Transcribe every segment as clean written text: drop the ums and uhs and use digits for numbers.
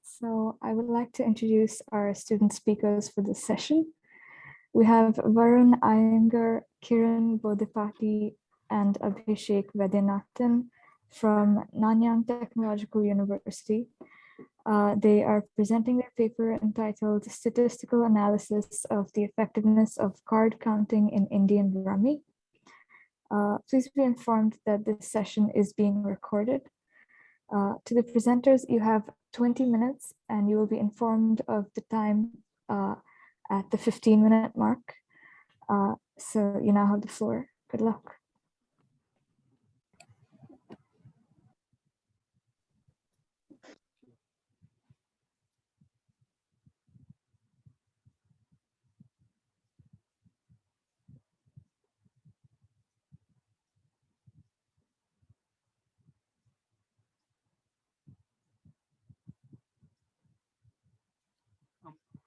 So I would like to introduce our student speakers for this session. We have Varun Iyengar, Kiran Bodhipati, and Abhishek Vaidyanathan from Nanyang Technological University. They are presenting their paper entitled Statistical Analysis of the Effectiveness of Card Counting in Indian Rummy. Please be informed that this session is being recorded. To the presenters, you have 20 minutes and you will be informed of the time at the 15-minute mark. So you now have the floor. Good luck.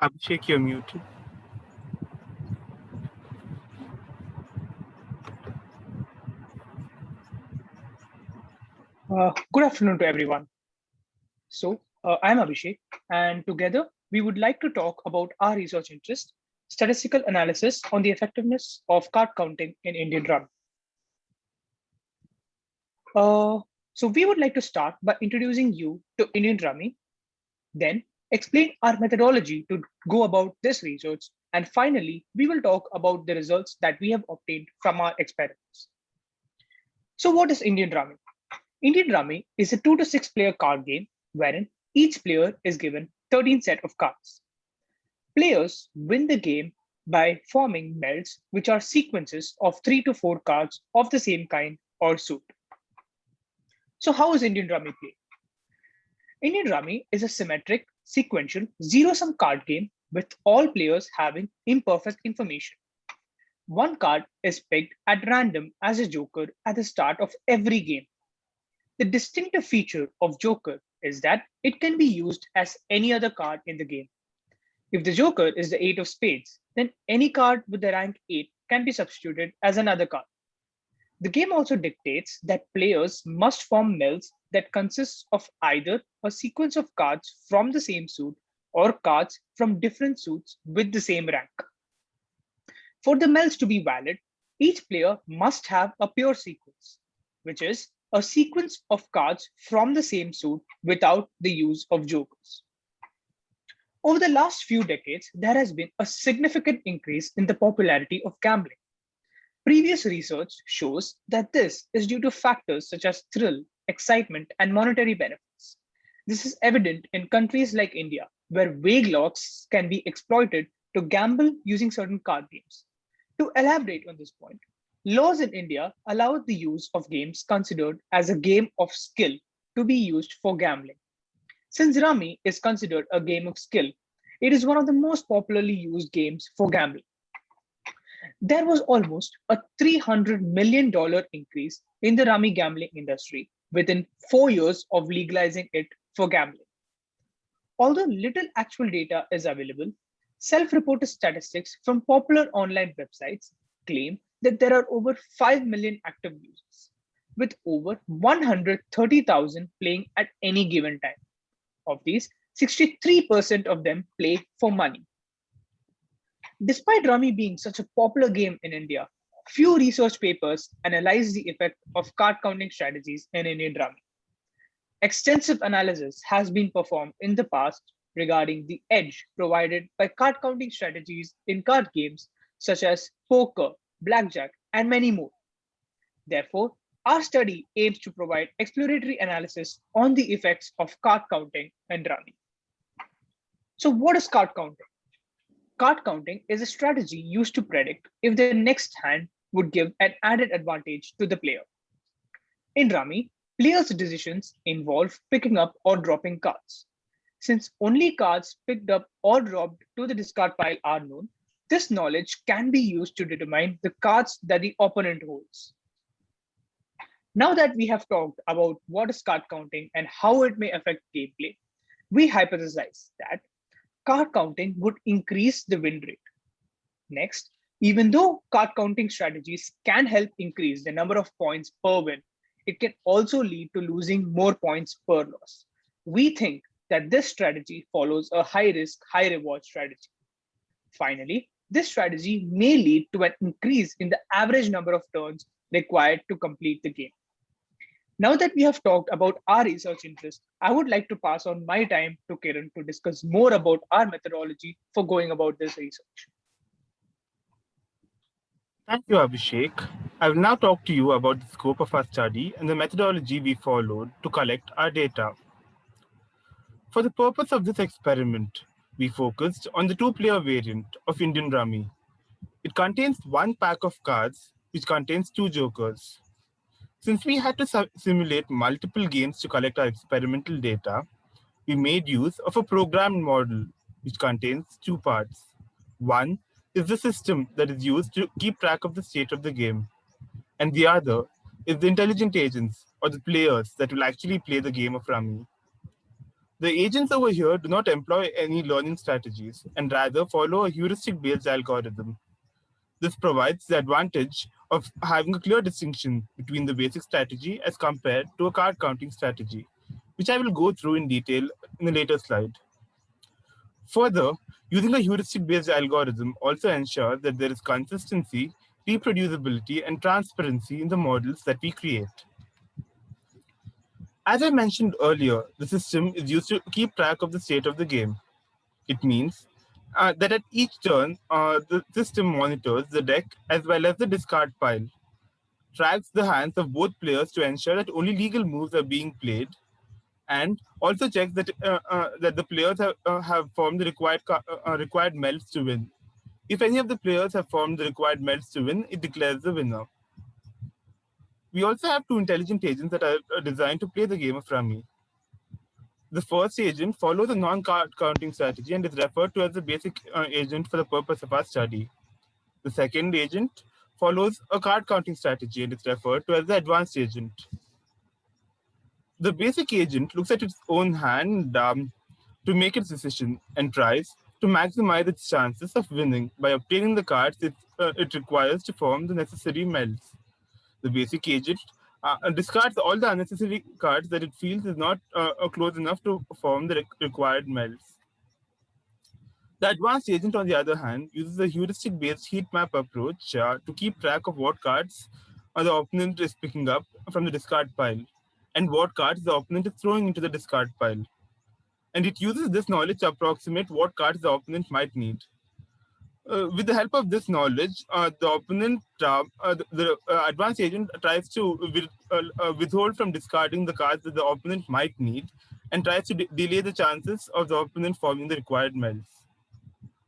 Abhishek, you're muted. Good afternoon to everyone. I'm Abhishek, and together we would like to talk about our research interest, statistical analysis on the effectiveness of card counting in Indian Rummy. So we would like to start by introducing you to Indian Rummy, then explain our methodology to go about this research, and finally, we will talk about the results that we have obtained from our experiments. So what is Indian Rummy? Indian Rummy is a 2 to 6 player card game wherein each player is given 13 set of cards. Players win the game by forming melds, which are sequences of 3 to 4 cards of the same kind or suit. So how is Indian Rummy played? Indian Rummy is a symmetric, sequential, zero-sum card game with all players having imperfect information. One card is picked at random as a joker at the start of every game. The distinctive feature of Joker is that it can be used as any other card in the game. If the Joker is the 8 of spades, then any card with the rank 8 can be substituted as another card. The game also dictates that players must form melds that consist of either a sequence of cards from the same suit or cards from different suits with the same rank. For the melds to be valid, each player must have a pure sequence, which is a sequence of cards from the same suit without the use of jokers. Over the last few decades, there has been a significant increase in the popularity of gambling. Previous research shows that this is due to factors such as thrill, excitement, and monetary benefits. This is evident in countries like India, where vague laws can be exploited to gamble using certain card games. To elaborate on this point, laws in India allow the use of games considered as a game of skill to be used for gambling. Since Rummy is considered a game of skill, it is one of the most popularly used games for gambling. There was almost a $300 million increase in the Rummy gambling industry within 4 years of legalizing it for gambling. Although little actual data is available, self-reported statistics from popular online websites claim that there are over 5 million active users, with over 130,000 playing at any given time. Of these, 63% of them play for money. Despite Rummy being such a popular game in India, few research papers analyze the effect of card counting strategies in Indian Rummy. Extensive analysis has been performed in the past regarding the edge provided by card counting strategies in card games such as poker, blackjack, and many more. Therefore, our study aims to provide exploratory analysis on the effects of card counting and Rummy. So what is card counting? Card counting is a strategy used to predict if the next hand would give an added advantage to the player. In Rummy, players' decisions involve picking up or dropping cards. Since only cards picked up or dropped to the discard pile are known, this knowledge can be used to determine the cards that the opponent holds. Now that we have talked about what is card counting and how it may affect gameplay, we hypothesize that card counting would increase the win rate. Next, even though card counting strategies can help increase the number of points per win, it can also lead to losing more points per loss. We think that this strategy follows a high risk, high reward strategy. Finally, this strategy may lead to an increase in the average number of turns required to complete the game. Now that we have talked about our research interests, I would like to pass on my time to Kiran to discuss more about our methodology for going about this research. Thank you, Abhishek. I will now talk to you about the scope of our study and the methodology we followed to collect our data. For the purpose of this experiment, we focused on the two-player variant of Indian Rummy. It contains one pack of cards, which contains two jokers. Since we had to simulate multiple games to collect our experimental data, we made use of a programmed model, which contains two parts. One is the system that is used to keep track of the state of the game, and the other is the intelligent agents, or the players that will actually play the game of Rummy. The agents over here do not employ any learning strategies and rather follow a heuristic-based algorithm. This provides the advantage of having a clear distinction between the basic strategy as compared to a card counting strategy, which I will go through in detail in a later slide. Further, using a heuristic-based algorithm also ensures that there is consistency, reproducibility, and transparency in the models that we create. As I mentioned earlier, the system is used to keep track of the state of the game. It means that at each turn, the system monitors the deck as well as the discard pile, tracks the hands of both players to ensure that only legal moves are being played, and also checks that that the players have formed the required melds to win. If any of the players have formed the required melds to win, it declares the winner. We also have two intelligent agents that are designed to play the game of Rummy. The first agent follows a non-card counting strategy and is referred to as the basic agent for the purpose of our study. The second agent follows a card counting strategy and is referred to as the advanced agent. The basic agent looks at its own hand to make its decision and tries to maximize its chances of winning by obtaining the cards it requires to form the necessary melds. The basic agent discards all the unnecessary cards that it feels is not close enough to form the required melds. The advanced agent, on the other hand, uses a heuristic-based heat map approach to keep track of what cards the opponent is picking up from the discard pile and what cards the opponent is throwing into the discard pile. And it uses this knowledge to approximate what cards the opponent might need. With the help of this knowledge, the advanced agent tries to withhold from discarding the cards that the opponent might need and tries to delay the chances of the opponent forming the required melds.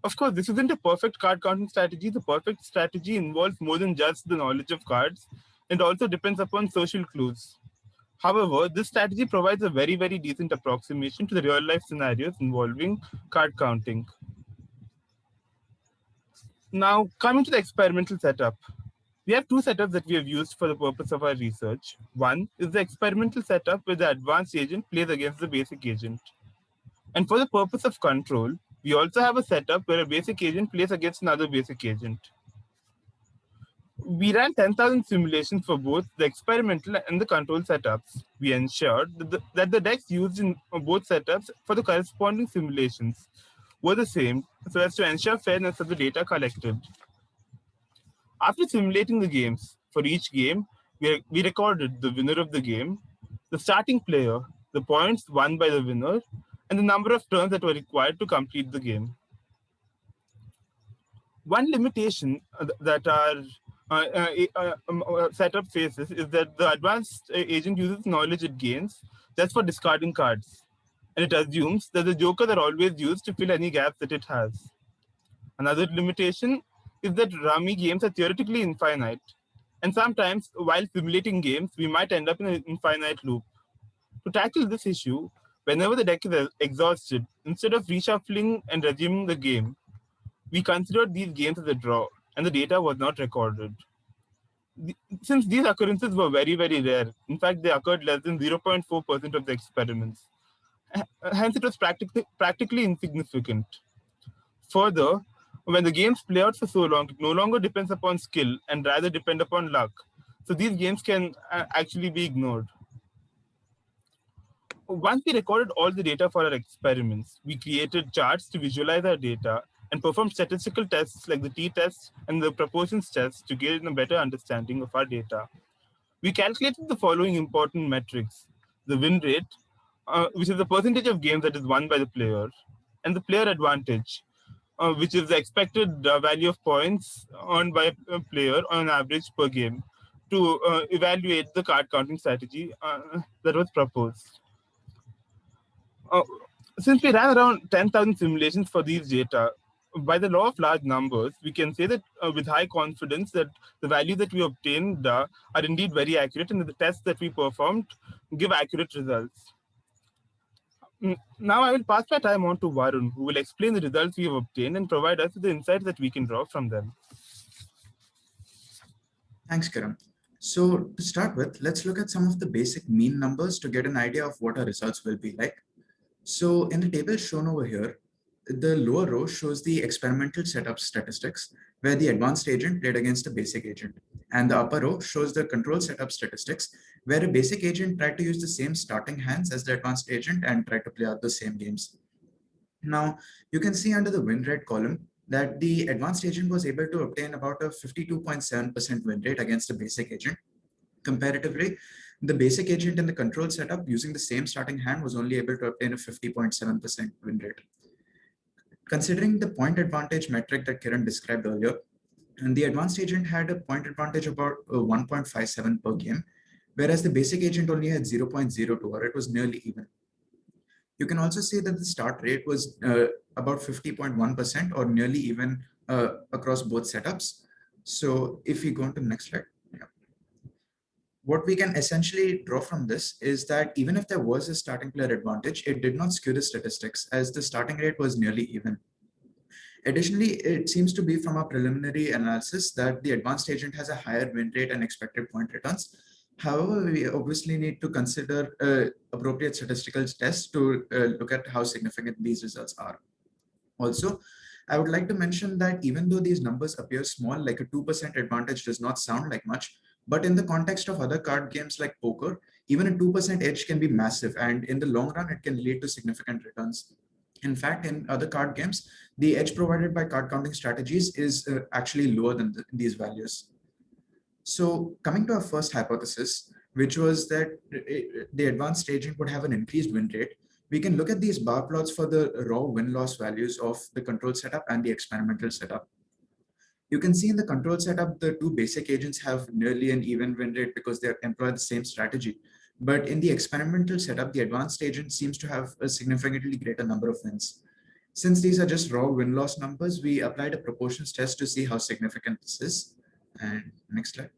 Of course, this isn't a perfect card counting strategy. The perfect strategy involves more than just the knowledge of cards and also depends upon social clues. However, this strategy provides a very, very decent approximation to the real-life scenarios involving card counting. Now, coming to the experimental setup. We have two setups that we have used for the purpose of our research. One is the experimental setup where the advanced agent plays against the basic agent. And for the purpose of control, we also have a setup where a basic agent plays against another basic agent. We ran 10,000 simulations for both the experimental and the control setups. We ensured that the decks used in both setups for the corresponding simulations were the same so as to ensure fairness of the data collected. After simulating the games, for each game, we recorded the winner of the game, the starting player, the points won by the winner, and the number of turns that were required to complete the game. One limitation that our setup faces is that the advanced agent uses knowledge it gains just for discarding cards, and it assumes that the jokers are always used to fill any gaps that it has. Another limitation is that Rummy games are theoretically infinite, and sometimes while simulating games, we might end up in an infinite loop. To tackle this issue, whenever the deck is exhausted, instead of reshuffling and resuming the game, we considered these games as a draw, and the data was not recorded. Since these occurrences were very, very rare, in fact, they occurred less than 0.4% of the experiments. Hence, it was practically insignificant. Further, when the games play out for so long, it no longer depends upon skill and rather depend upon luck. So these games can actually be ignored. Once we recorded all the data for our experiments, we created charts to visualize our data and performed statistical tests like the t-test and the proportions test to gain a better understanding of our data. We calculated the following important metrics: the win rate, which is the percentage of games that is won by the player, and the player advantage, which is the expected value of points earned by a player on average per game, to evaluate the card counting strategy that was proposed. Uh, since we ran around 10,000 simulations for these data, by the law of large numbers, we can say that with high confidence that the values that we obtained are indeed very accurate, and that the tests that we performed give accurate results. Now I will pass my time on to Varun, who will explain the results we have obtained and provide us with the insights that we can draw from them. Thanks, Kiran. So to start with, let's look at some of the basic mean numbers to get an idea of what our results will be like. So in the table shown over here, the lower row shows the experimental setup statistics, where the advanced agent played against a basic agent. And the upper row shows the control setup statistics, where a basic agent tried to use the same starting hands as the advanced agent and tried to play out the same games. Now, you can see under the win rate column that the advanced agent was able to obtain about a 52.7% win rate against a basic agent. Comparatively, the basic agent in the control setup using the same starting hand was only able to obtain a 50.7% win rate. Considering the point advantage metric that Kiran described earlier, and the advanced agent had a point advantage about 1.57 per game, whereas the basic agent only had 0.02, or it was nearly even. You can also see that the start rate was about 50.1% or nearly even across both setups. So if we go on to the next slide. What we can essentially draw from this is that even if there was a starting player advantage, it did not skew the statistics as the starting rate was nearly even. Additionally, it seems to be from our preliminary analysis that the advanced agent has a higher win rate and expected point returns. However, we obviously need to consider appropriate statistical tests to look at how significant these results are. Also, I would like to mention that even though these numbers appear small, like a 2% advantage does not sound like much, but in the context of other card games like poker, even a 2% edge can be massive, and in the long run, it can lead to significant returns. In fact, in other card games, the edge provided by card counting strategies is actually lower than these values. So coming to our first hypothesis, which was that the advanced agent would have an increased win rate, we can look at these bar plots for the raw win-loss values of the control setup and the experimental setup. You can see in the control setup, the two basic agents have nearly an even win rate because they employ the same strategy. But in the experimental setup, the advanced agent seems to have a significantly greater number of wins. Since these are just raw win-loss numbers, we applied a proportions test to see how significant this is. And next slide.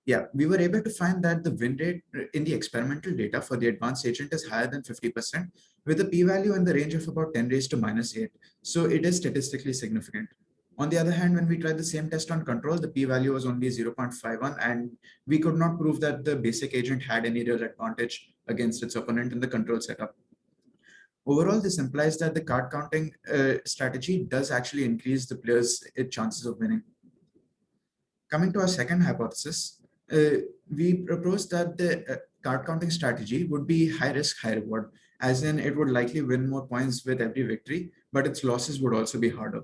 Yeah, we were able to find that the win rate in the experimental data for the advanced agent is higher than 50%, with a p-value in the range of about 10 raised to -8. So it is statistically significant. On the other hand, when we tried the same test on control, the p-value was only 0.51, and we could not prove that the basic agent had any real advantage against its opponent in the control setup. Overall, this implies that the card counting strategy does actually increase the player's chances of winning. Coming to our second hypothesis, we proposed that the card counting strategy would be high risk, high reward, as in it would likely win more points with every victory, but its losses would also be harder.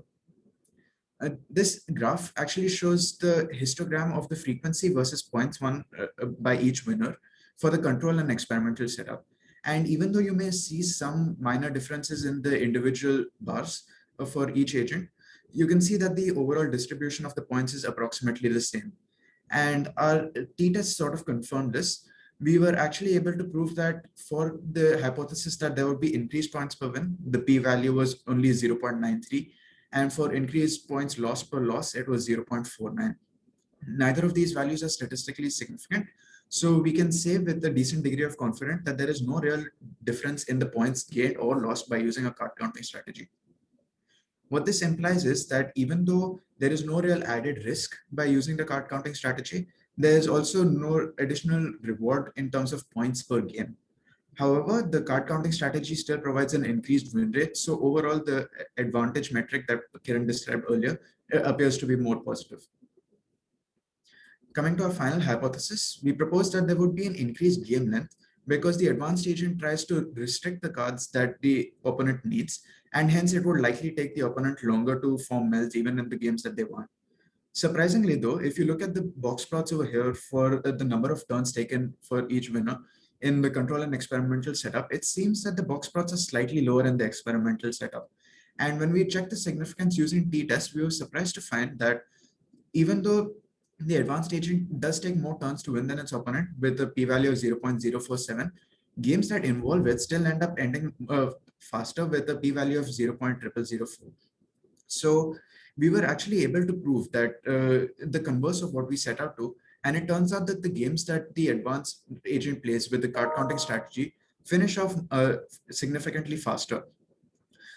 This graph actually shows the histogram of the frequency versus points won by each winner for the control and experimental setup. And even though you may see some minor differences in the individual bars for each agent, you can see that the overall distribution of the points is approximately the same. And our t-test sort of confirmed this. We were actually able to prove that for the hypothesis that there would be increased points per win, the p-value was only 0.93. And for increased points lost per loss, it was 0.49. Neither of these values are statistically significant. So we can say with a decent degree of confidence that there is no real difference in the points gained or lost by using a card counting strategy. What this implies is that even though there is no real added risk by using the card counting strategy, there is also no additional reward in terms of points per game. However, the card counting strategy still provides an increased win rate. So overall, the advantage metric that Kiran described earlier appears to be more positive. Coming to our final hypothesis, we propose that there would be an increased game length because the advanced agent tries to restrict the cards that the opponent needs, and hence it would likely take the opponent longer to form melts even in the games that they want. Surprisingly, though, if you look at the box plots over here for the number of turns taken for each winner in the control and experimental setup, it seems that the box plots are slightly lower in the experimental setup. And when we check the significance using t-test, we were surprised to find that even though the advanced agent does take more turns to win than its opponent with a p-value of 0.047, games that involve it still end up ending faster with a p-value of 0.0004. So we were actually able to prove that the converse of what we set out to, and it turns out that the games that the advanced agent plays with the card counting strategy finish off significantly faster.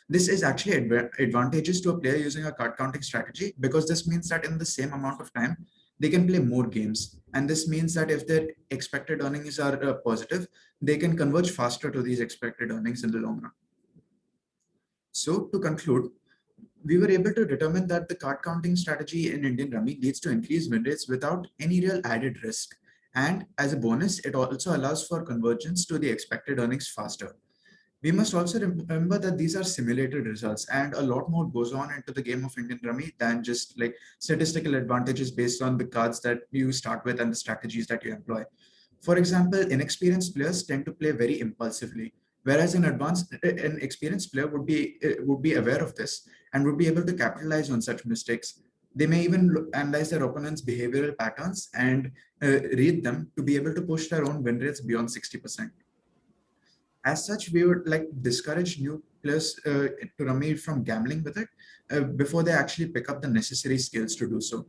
This is actually advantageous to a player using a card counting strategy, because this means that in the same amount of time, they can play more games. And this means that if their expected earnings are positive, they can converge faster to these expected earnings in the long run. So to conclude, we were able to determine that the card counting strategy in Indian Rummy leads to increased win rates without any real added risk. And as a bonus, it also allows for convergence to the expected earnings faster. We must also remember that these are simulated results, and a lot more goes on into the game of Indian Rummy than just like statistical advantages based on the cards that you start with and the strategies that you employ. For example, inexperienced players tend to play very impulsively, whereas an experienced player would be aware of this and would be able to capitalize on such mistakes. They may even analyze their opponent's behavioral patterns and read them to be able to push their own win rates beyond 60%. As such, we would like discourage new players to rummy from gambling with it before they actually pick up the necessary skills to do so.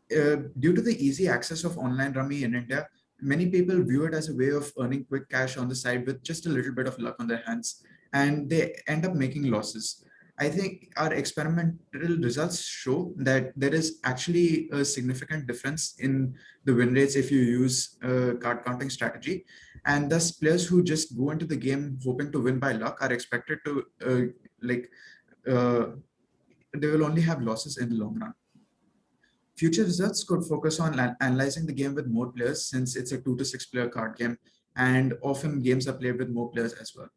Due to the easy access of online rummy in India, many people view it as a way of earning quick cash on the side with just a little bit of luck on their hands, and they end up making losses. I think our experimental results show that there is actually a significant difference in the win rates if you use a card counting strategy, and thus players who just go into the game hoping to win by luck are expected to uh, they will only have losses in the long run. Future results could focus on analyzing the game with more players, since it's a 2 to 6 player card game, and often games are played with more players as well.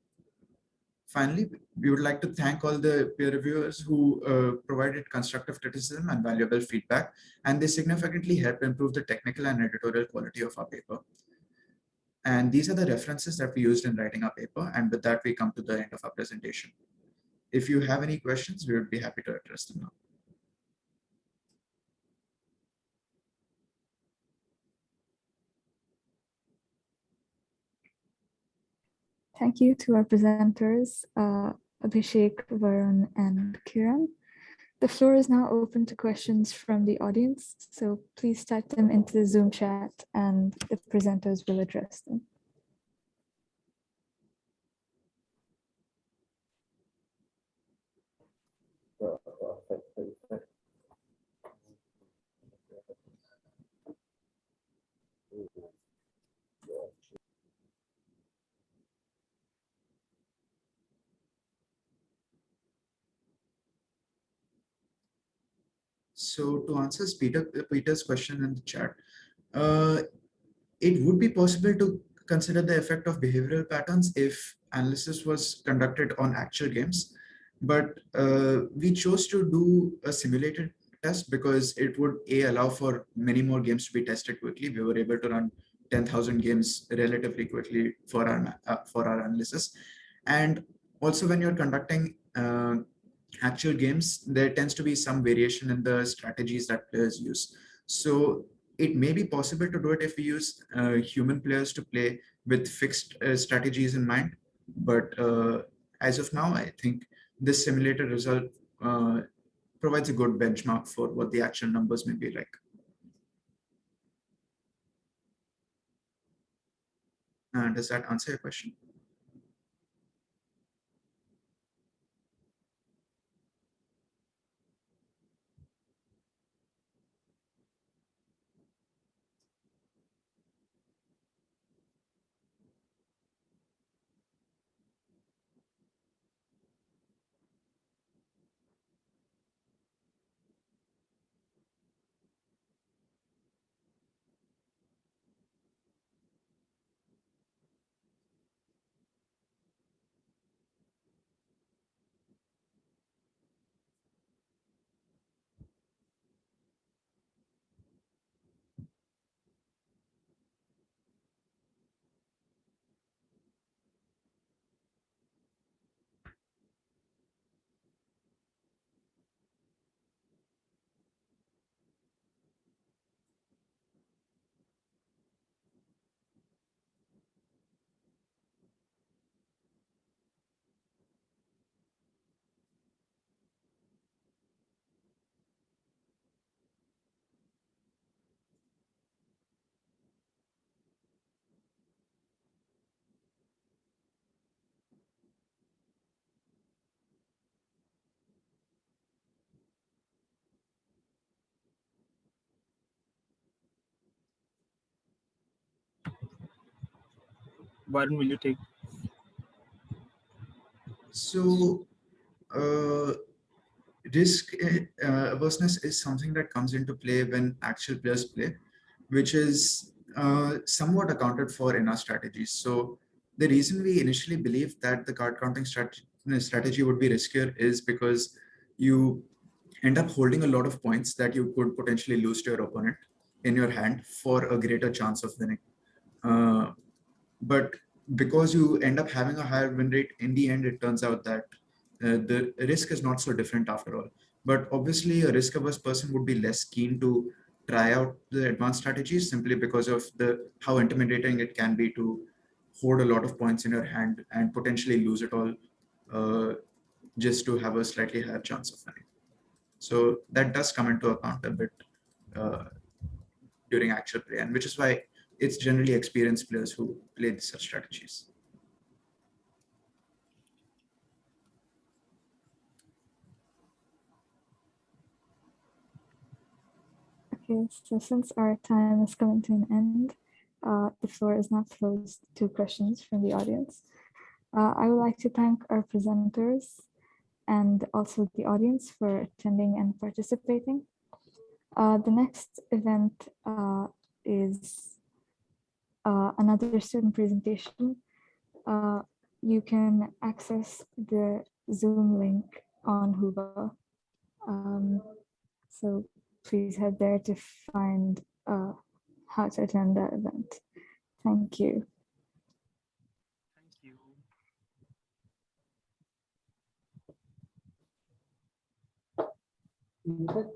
Finally, we would like to thank all the peer reviewers who provided constructive criticism and valuable feedback, and they significantly help improve the technical and editorial quality of our paper. And these are the references that we used in writing our paper, and with that we come to the end of our presentation. If you have any questions, we would be happy to address them now. Thank you to our presenters, Abhishek, Varun, and Kiran. The floor is now open to questions from the audience, so please type them into the Zoom chat and the presenters will address them. So to answer Peter's question in the chat, it would be possible to consider the effect of behavioral patterns if analysis was conducted on actual games, but we chose to do a simulated test because it would allow for many more games to be tested quickly. We were able to run 10,000 games relatively quickly for our analysis, and also when you're conducting actual games, there tends to be some variation in the strategies that players use. So it may be possible to do it if we use human players to play with fixed strategies in mind. But as of now, I think this simulated result provides a good benchmark for what the actual numbers may be like. Does that answer your question? Varun, will you take? So, risk averseness is something that comes into play when actual players play, which is somewhat accounted for in our strategies. So the reason we initially believed that the card counting strategy would be riskier is because you end up holding a lot of points that you could potentially lose to your opponent in your hand for a greater chance of winning. But because you end up having a higher win rate, in the end, it turns out that the risk is not so different after all. But obviously, a risk-averse person would be less keen to try out the advanced strategies simply because of how intimidating it can be to hoard a lot of points in your hand and potentially lose it all just to have a slightly higher chance of winning. So that does come into account a bit uh, during actual play, and which is why it's generally experienced players who play such strategies. Okay, so since our time is coming to an end, the floor is now closed to questions from the audience. I would like to thank our presenters and also the audience for attending and participating. The next event is another student presentation. You can access the Zoom link on Whova. So please head there to find how to attend that event. Thank you. Thank you.